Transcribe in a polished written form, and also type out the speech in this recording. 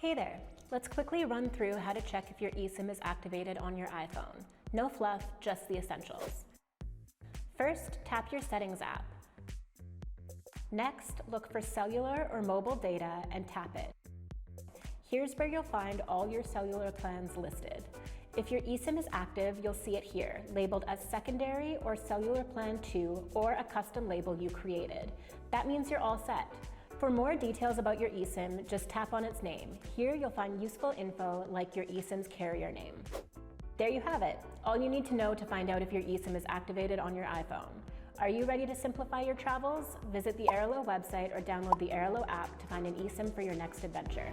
Hey there, let's quickly run through how to check if your eSIM is activated on your iPhone. No fluff, just the essentials. First, tap your Settings app. Next, look for Cellular or Mobile Data and tap it. Here's where you'll find all your cellular plans listed. If your eSIM is active, you'll see it here, labeled as Secondary or Cellular Plan 2 or a custom label you created. That means you're all set. For more details about your eSIM, just tap on its name. Here you'll find useful info like your eSIM's carrier name. There you have it, all you need to know to find out if your eSIM is activated on your iPhone. Are you ready to simplify your travels? Visit the Airalo website or download the Airalo app to find an eSIM for your next adventure.